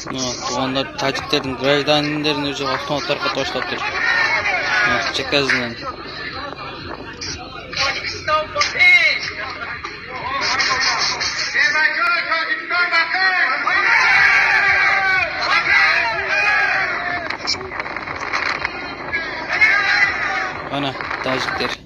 Туғандар тәжіктердің гражданлерін өзі автоматтарға таштап тұр. Чекасынан. Ana tәжіктер.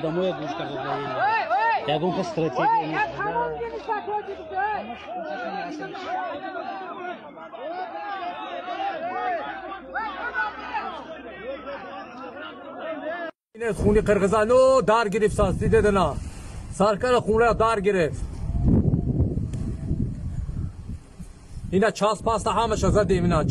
Домой душка я думаю, стратегия. خونی قرقزانو دار گرفت ساستی دادنا سرکار خونه دار گرفت اینا چاس پاستا همه شزدیم اینا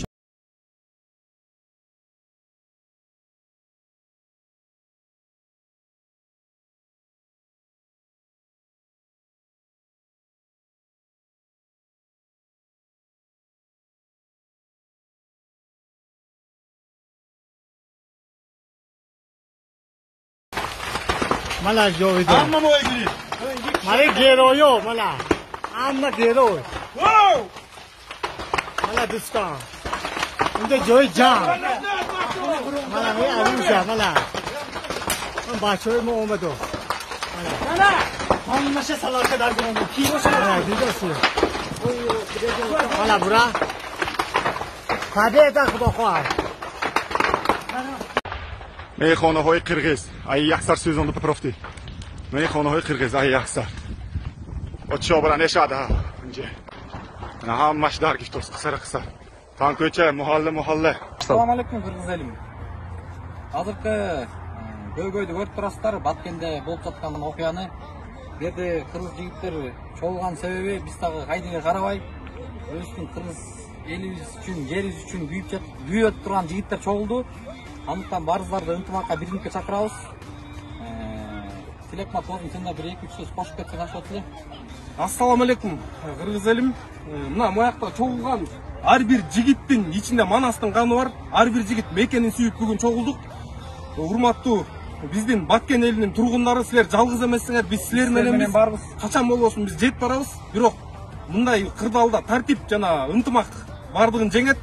Mala jovide. Amma moydiri. Mala geroyo mala. Amma gero. Wow. Mala diskan. Unde joy jam. Mala me arusha mala. Bachoy mo omedo. Mala. Amma she salaka dar gonu. Ki boşa. Mala diyorsun. Mala bura. Tabe da khoar. میخانه‌های قرقیز ای یخسر سوزانده پرافتی میخانه‌های قرقیز ای یخسر آتشا برا نشاده اینجا نه همش در گفتوس قصر تانکوچه محله Assalamu alaikum Kırgız elim. Azırkı көйгөйдү көрүп турасыздар. Баткенде болуп жаткан окуяны. Бу жерде кыргыз жигиттер чогулган себеби биз дагы кайдыга карабай, өзүбүздүн кыргыз элибиз үчүн, жерибиз үчүн күйүп турган жигиттер чогулду. Андыктан барыңыздарды ынтымакка бирдикке чакырабыз. Тилекмат болсун, сендер бир 2-3 сөз кошуп кетсең жакшы болот эле. Ассаламу алейкум Кыргыз элим. Мына моякта чогулган ар бир жигиттин ичинде Манастын каны бар. Ар бир жигит мекенин сүйүп бүгүн чогулдук. Урматтуу биздин Баткен элинин тургундары, силер жалгыз эмессиңер. Биз силер менен барбыз. Качан болбосун биз жетип барабыз. Бирок мындай кырдаалда тартип жана ынтымак бардыгын жеңет.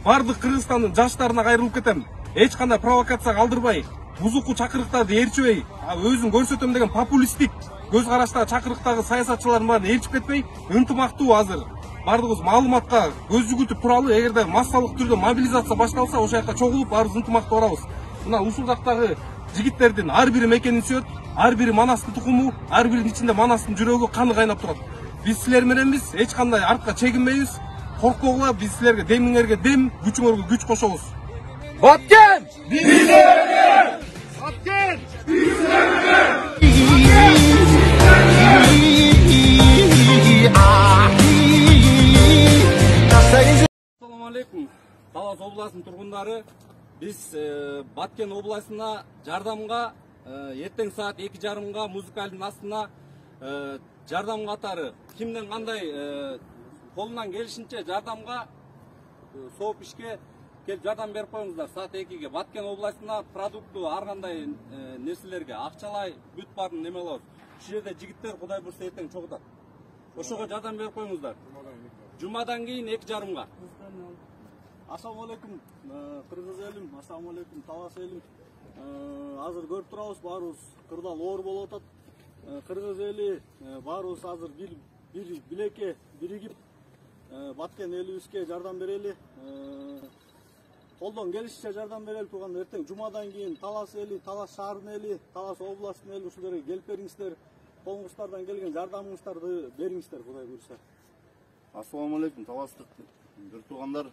Бардык Кыргызстандын жаштарына кайрылып кетем. Эч кандай провокация калтырбай, бузуку чакырыктарды ээрчибей, өзүн көрсөтөм деген популисттик көз караштагы чакырыктагы саясатчылардын баарын ээрчип кетпей, ынтымактуу азыр бардыгыбыз маалыматка көз жүгүртүп туралы. Эгерде массалык түрдө мобилизация башталса, ошол жака чогулуп баарыбыз ынтымактуу барабыз. Мына ушул жактагы жигиттердин ар бири мекенин сүйөт, ар бири Манастын тукуму, ар биринин ичинде Манастын жүрөгү, каны кайнап турат. Биз силер мененбиз, эч кандай артка чегинбейбиз. Коркпогула, биз силерге демиңерге дем, күчүңөргө күч кошобуз. Batken! Bizlerle! Batken! Bizlerle! Assalamu alaikum. Талас областынын тургундары, биз Баткен областына жардамга эртең саат 2:30 музыкалдын астына жардам катары кимден кандай колунан келишинче жардамга сооп ишке келип жардам берип коюңуздар. Саат 2-ге Баткен областына продукту ар кандай нерселерге акчалай бүт барын неме кылабыз. Ушул жерде жигиттер Кудай бурса эртең чогутат. Ошого жардам берип коюңуздар. Жумадан кийин 2:30. Assalamu alaikum Kırgız elim, assalamu alaikum Талас элим. Азыр көрүп турабыз, баарыбыз кырдаал оор болуп атат. Кыргыз эли баарыбыз азыр бир билекке биригип Баткен элибизге жардам берели. Колдон келишинче жардам берели тууган. Эртең жумадан кийин Талас эли, Талас шаарынын эли, Талас областынын эли ушул жерге келип бериңиздер. колуңуздардан келген жардамыңыздарды бериңиздер, Кудай буйрса. Assalomu alaykum, Таластык бир туугандар.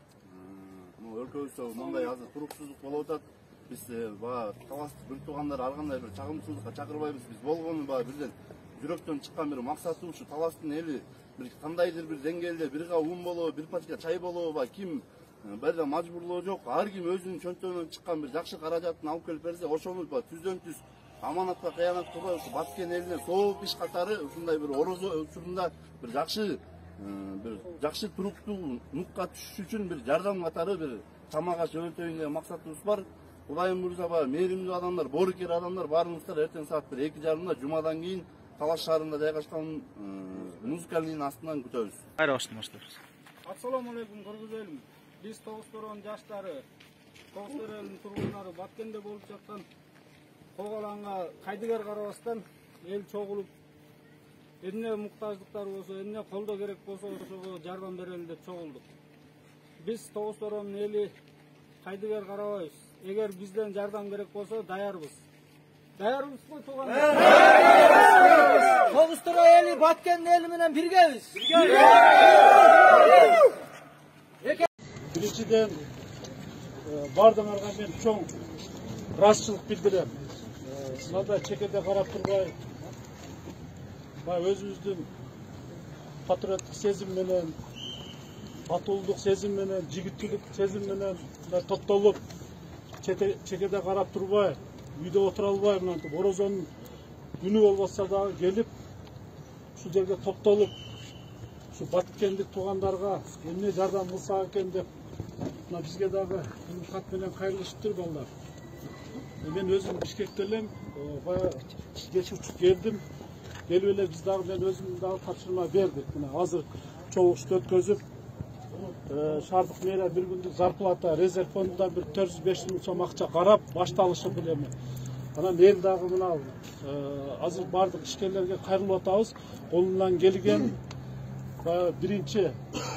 Өлкөбүздө мындай азыр туруксуздук болуп атат. Биз Таластык бир туугандар ар кандай бир чагымсыздыкка чакырбайбыз. Биз болгону бирден жүрөктөн чыккан бир максаты ушу Таластын эли бир кандайдыр бир деңгээлде бир ка ун болобу, бир пачка чай болобу, ким бирде мажбурлоо жок. Ар ким өзүнүн чөнтөгүнөн чыккан бир жакшы каражатын алып келип берсе, ошону түздөн түз аманатка кыянат кылбай, ушу Баткен элине сооп иш катары ушундай бир орозо учурунда бир жакшы туруктуу нукка түшүш үчүн бир жардам катары бир тамак аш өнтөйүн деген максатыбыз бар. Кудайым буйрса мээримдүү адамдар, боорукер адамдар баарыңыздар эртең саат 2:30 жумадан кийин Талас шаарында жайгашкан музыкалдын астынан күтөбүз. Кайра баштайбыз. Assalomu alaykum, Кыргыз элим. Биз Тогуз-Торон жаштары, Тогуз-Торон элинин тургундары Баткенде болуп жаткан коголанга кайдыгер карабастан эл чогулуп, эмне муктаждыктар болсо, эмне колдоо керек болсо ошого жардам берели деп чогулдук. Биз Тогуз-Торонун эли кайдыгер карабайбыз. Эгер бизден жардам керек болсо даярбыз. Даярбызбы туугандар? Тогуз-Торон эли Баткен эли менен биргебиз. Биринчиден бардыңарга мен чоң ыраазычылык билдирем. Мындай чекеде карап турбай, өзүбүздүн патриоттук сезим менен, батылдык сезим менен, жигиттүүлүк сезим менен топтолуп, чекеде карап турбай, үйдө отура албай, мынтип орозонун күнү болбосо дагы келип, ушул жерге топтолуп, ушу Баткендик туугандарга эмне жардам кылсак экен деп, бизге дагы кат менен кайрылышыптыр балдар. Мен өзүм Бишкекте элем, кеч учуп келдим. Келип эле биз дагы мен өзүм дагы тапшырма бердик. Мына азыр чогулушту өткөзүп, шаардык мэрия бир күндүк зарплата резерв фондунан бир 400-500 миң сом акча карап башталышы бул эми. Анан эл дагы мына азыр бардык ишкерлерге кайрылып атабыз. Колунан келген биринчи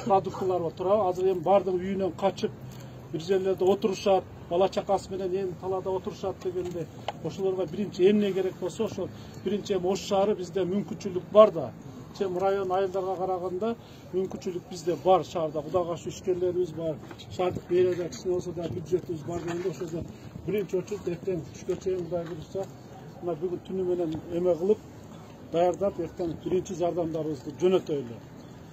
продуктылар бар турабы. Азыр эми бардык үйүнөн качып бир жерлерде отурушат, бала чакасы менен эми талаада отурушат дегенде, ошолорго биринчи эмне керек болсо, ошол биринчи эми Ош шаары бизде мүмкүнчүлүк бар да. Чем район айылдарга караганда мүмкүнчүлүк бизде бар шаарда. Кудайга шүкүр ишкерлерибиз бар. Шаардык мэрияда кичине болсо да бюджетибиз бар дегенде ошол биринчи очередь эртең түшкө чейин Кудай буйрса, мына бүгүн түнү менен эме кылып, даярдап эртең биринчи жардамдарыбызды жөнөтөйлү.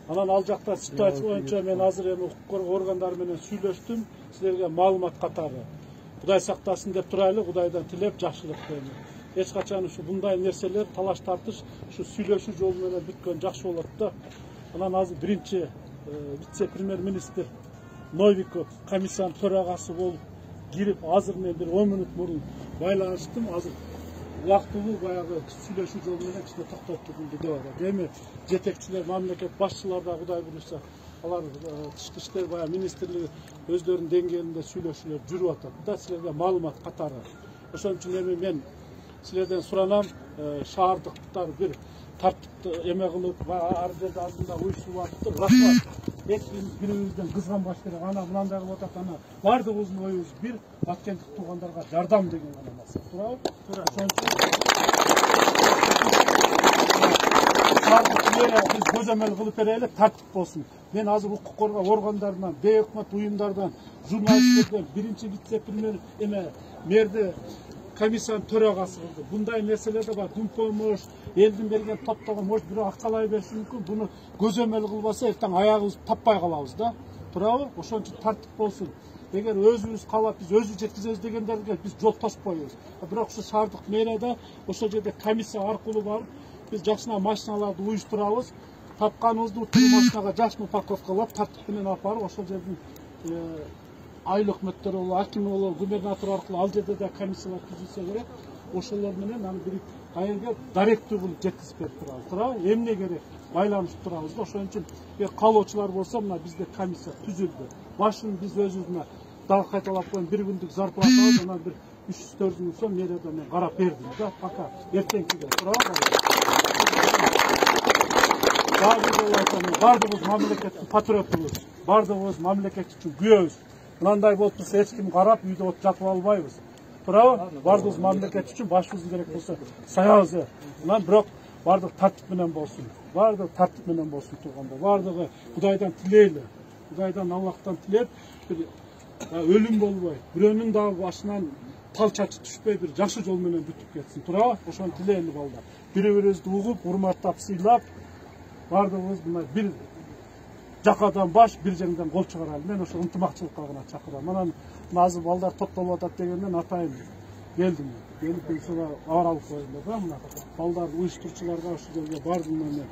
Анан ал жакта ситуация боюнча мен азыр эми укук коргоо органдары менен сүйлөштүм. Силерге маалымат катары. Кудай сактасын деп турайлы, Кудайдан тилеп жакшылык дейм. Эч качан ушу мындай нерселер талаш тартыш ушу сүйлөшүү жолу менен бүткөн жакшы болот да. Анан азыр биринчи вице-премьер-министр Новиков комиссиянын төрагасы болуп кирип, азыр мен бир 10 мүнөт мурун байланыштым. Азыр убактылуу баягы сүйлөшүү жолу менен кичине токтоп турду деп атат. Эми жетекчилер, мамлекет башчылар да Кудай буйрса, алар тышкы иштер баягы министрлиги өздөрүнүн деңгээлинде сүйлөшүүлөр жүрүп атат да, силерге маалымат катары. Ошон үчүн эми мен силерден суранам, шаардыктар бир тартипти эме кылып, ар жерде алдында уюштуруп атыптыр. Рахмат. Эч бирибизден кызганбаш керек. Ана мындай кылып атат, ана бардыгыбыздын оюбуз бир, Баткендик туугандарга жардам деген гана максат. Туурабы? Туура. Ошон үчүн биз көзөмөл кылып берели, тартип болсун. Мен азыр укук коргоо органдарынан, бейөкмөт уюмдардан, журналисттерден биринчи вице-премьер мэрди комиссиянын төрагасы кылды. Bunday нерселерде бар, күн помош, элдин берген топтого может бирөө акчалай бериши мүмкүн. Буну көзөмөл кылбаса эртең аягыбызды таппай калабыз да. Туурабы? Ошон үчүн тартип болсун. Эгер өзүбүз калап, биз өзүбүз жеткизебиз дегендерге биз жол тоспойбуз. Бирок ушу шаардык мэрияда ошол жерде комиссия аркылуу барып, биз жакшына машиналарды уюштурабыз. Тапканыбызды утур машинага жакшы упаковкалап, тартип менен алып барып, ошол жердин айыл өкмөттөрү болобу, акими болобу, губернатор аркылуу ал жерде да комиссиялар түзүлсө керек. Ошолор менен аны бир айылга даректүү кылып жеткизип берип турабыз. Туурабы? Эмне керек? Байланышып турабыз да. Ошон үчүн калоочулар болсо, мына бизде комиссия түзүлдү. Башын биз өзүбүзгө дагы кайталап коюм, бир күндүк зарплатабыз, анан бир 300-400 миң сом мэриядан мен карап бердим да. Пока эртеңкиге. Туурабы? Бардыгыбыз мамлекеттин патриотубуз, бардыгыбыз мамлекет үчүн күйөбүз. Мындай болуп турса эч ким карап үйдө жатып албайбыз. Туурабы? Бардыгыбыз мамлекет үчүн башыбыз керек болсо саябыз. Анан бирок бардық тәртіп менен болсын. Бардық тәртіп менен болсын тұрғанда. Бардығы Құдайдан тілейлі. Құдайдан Аллахтан тілеп, бір өлім болбай, біреунің дағы башынан тал чачы түшпей, бір жақсы жол менен бүтіп кетсін. Тура, ошоны тілейлі балдар. Бири-бирибизди угуп, урматтап, сыйлап, бардығыбыз мына бір жақадан баш, бір жеңден қол чыгаралы. Мен ошо ынтымакчылыкка гана чакырам. Анан азыр балдар топтолуп атат дегенден атайын келдим. Келип ушуга абар алып коюңдар да, мына балдар уюштуруучуларга ушул жерге бардым мен.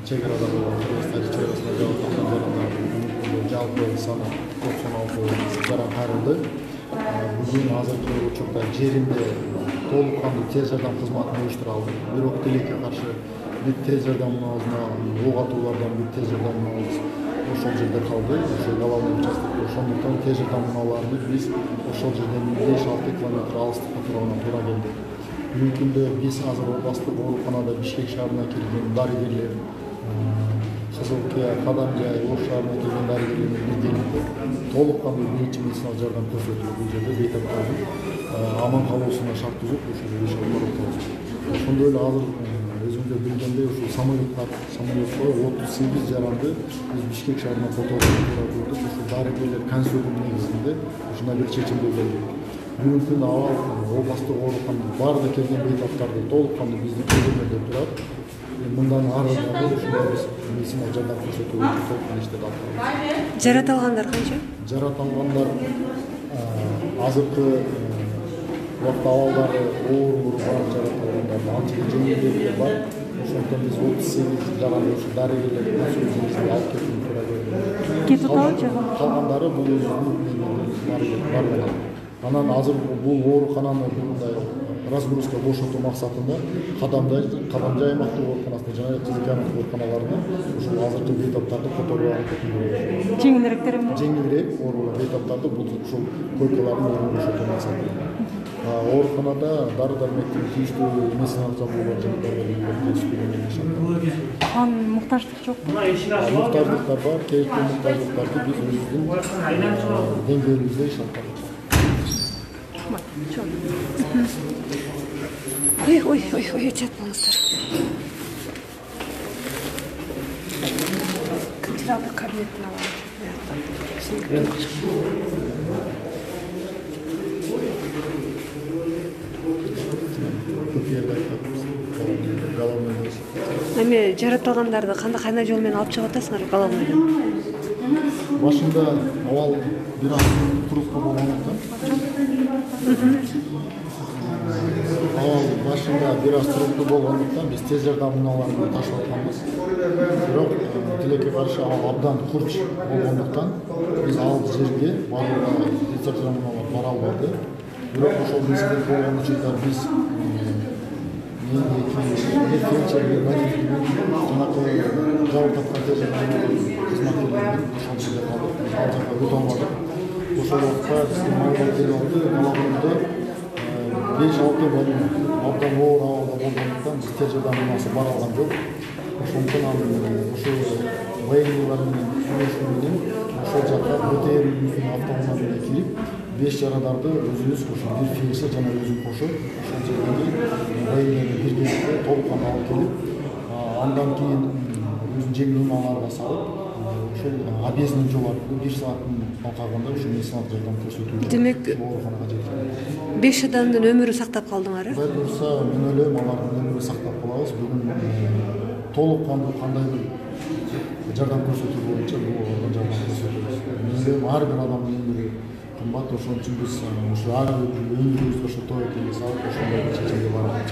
Чегарада болгон кыргызстан чегарасында жалпы саны 96 жаракырылды. Бүгүн азыркы учурда жеринде толук кандуу тез жардам кызматын уюштура алдык. Бирок тилекке каршы бир тез жардамыбызга ок атуулардан бир тез жардамыбыз ошол жерде калды. Ошол главный участокто ошондуктан тез жардамаларды биз ошол жерден 5-6 километр алыстыкта турган туура келди. Бүгүнкү күндө биз азыр областык ооруканада Бишкек шаарына келген дарыгерлер, Кызылкия, Кадамжай, Ош шаарына келген дарыгерлер биргеликте толук кандуу биринчи медициналык жардам көрсөтүлүп бул жерде бейтаптардын аман калуусуна шарт түзүп ошол ошондой эле азыр өзүңүздөр билгендей ушул самолетко 38 жаранды биз Бишкек шаарына которуп турдук. Ушул дарыгерлер консилиум негизинде ушундай бир чечимге келдик. Бүгүнкү күндө абал областык ооруканага баардык келген бейтаптарды толук кандуу биздин көзөмөлдө турат. Мындан ары дагы ушундай биз медициналык жардам көрсөтүү үчүн толкун иштеп атабыз. Жарат алгандар канча? Жарат алгандар азыркы убакта абалдары оор бар жарат алгандар анча жеңилдеги бар. Ошондон биз 38 жаранды ушу дарыгерлер көзөмөлдө алып кетүүнү туура көрдүк. Кетип атабы? Калгандары бул өзүнүн анан азыр бул оорукананы мындай разгрузка бошотуу максатында Кадамжай аймактык ооруканасына жана Кызылкия аймактык ооруканаларына ушул азыркы бейтаптарды которууга аракет кылабыз. Жеңилирээк оорулар бейтаптарды бул ушул койкалардын ордун бошотуу максатында. Ооруканада дары-дармектин тийиштүү медициналык жабдуулар жана Ан муктаждык жокпу? Муктаждыктар бар, керектүү муктаждыктарды биз өзүбүздүн деңгээлибизде ишин атабыз. Ой, жатпаңыздар. Кітапты кабинеттен аламын. Эми жаратылгандарды кандай жол менен алып чыгып атасыңар головныйдан? Башында абал бир аз туруктуу болгондуктан биз тез жардам унааларын ташып атканбыз. Бирок тилекке каршы абдан курч болгондуктан биз ал жерге баарына тез жардам унаалар бара албады. Бирок ошол мезгилде болгон учурда биз жанакы жабыр тапкан тез жардам кызматкерлеринин ошол жерде калдык. Ал жака өтө албадык. Ошол убакта биздин маалымат келип алды. Калаганда 5-6 бөлүм абдан оор абалда болгондуктан биз тез жардам унаасы бара алган жок. Ошондуктан ошол военныйлар менен сүйлөшүү менен ошол жака БТР автоунаа менен кирип 5 жарадарды өзүбүз ошол бир фельдшер жана өзүм кошуп ошол жердеги военныйны биргеликте толук кандуу алып келип андан кийин өзүнүн жеңил унааларга салып ошол объездный жол аркылуу 1 сааттын калганда ушул медициналык жардам көрсөтүү. Демек, ооруканага жеткен. 5 адамдын өмүрү сактап калдыңар, э? Кудай буюрса, мен ойлойм алардын өмүрүн сактап калабыз. Бүгүн толук кандуу кандай бир жардам көрсөтүү боюнча бул жардам көрсөтөбүз. Мен ойлойм ар бир адамдын өмүрү кымбат, ошон үчүн биз ушу ар бир өмүрүбүздү ошо той экенге салып ошондой чечимге барабыз.